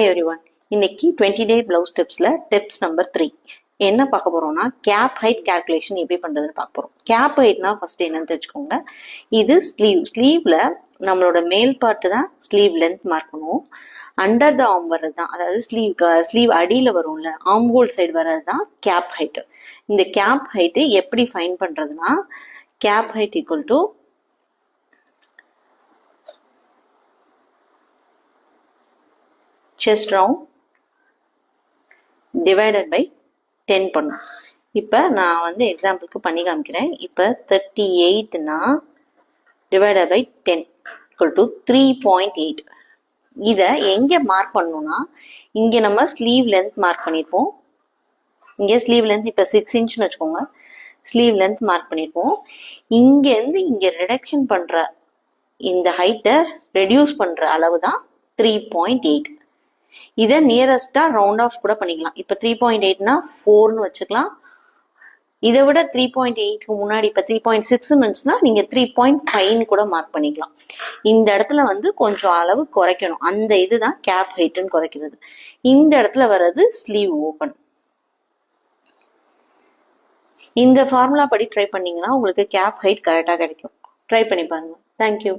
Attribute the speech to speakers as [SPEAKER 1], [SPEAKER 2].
[SPEAKER 1] Hi everyone. இன்னைக்கு 20 day blouse tipsல tips number 3 என்ன பார்க்க போறோம்னா cap height calculation எப்படி பண்றதுன்னு பார்க்க போறோம். cap heightனா ஃபர்ஸ்ட் என்னன்னு தெரிஞ்சுக்கோங்க. இது ஸ்லீவ்ல நம்மளோட மேல் பார்ட் தான் ஸ்லீவ் லென்த் மார்க் பண்ணுவோம். அண்டர் த ஆர்ம் வர்றது தான், அதாவது ஸ்லீவ் அடியில வரும்ல, ஆர்ம் ஹோல் சைடு வர்றது தான் கேப் ஹைட். இந்த கேப் ஹைட் எப்படி ஃபைண்ட் பண்றதுன்னா cap height equal to chest round divided by 10 பண்ணும். இப்போ நான் வந்து எக்ஸாம்பிளுக்கு பண்ணி காமிக்கிறேன். இப்போ 38னா divided by 10 equal to 3.8. இதை எங்கே மார்க் பண்ணணும்னா இங்கே நம்ம ஸ்லீவ் லென்த் மார்க் பண்ணியிருப்போம். இங்கே ஸ்லீவ் லென்த் இப்போ 6 இன்ச்னு வச்சுக்கோங்க. ஸ்லீவ் லென்த் மார்க் பண்ணியிருப்போம். இங்கேருந்து இங்கே ரிடக்ஷன் பண்ணுற இந்த ஹைட்டை ரெடியூஸ் பண்ணுற அளவு தான் 3.8. இதை நியரஸ்டா ரவுண்ட் ஆஃப் கூட பண்ணிக்கலாம். இப்போ 3.8னா 4ன்னு வச்சுக்கலாம். இதை விட 3.8க்கு முன்னாடி இப்போ 3.6ன்னு வந்துச்சுன்னா நீங்க 3.5ன்னு கூட மார்க் பண்ணிக்கலாம். இந்த இடத்துல வந்து கொஞ்சம் அளவு குறைக்கணும். அந்த இதுதான் கேப் ஹைட்னு குறைக்கிறது. இந்த இடத்துல வர்றது ஸ்லீவ் ஓபன். இந்த ஃபார்முலா படி ட்ரை பண்ணீங்கன்னா உங்களுக்கு கேப் ஹைட் கரெக்டா கிடைக்கும். ட்ரை பண்ணி பாருங்க. தேங்க்யூ.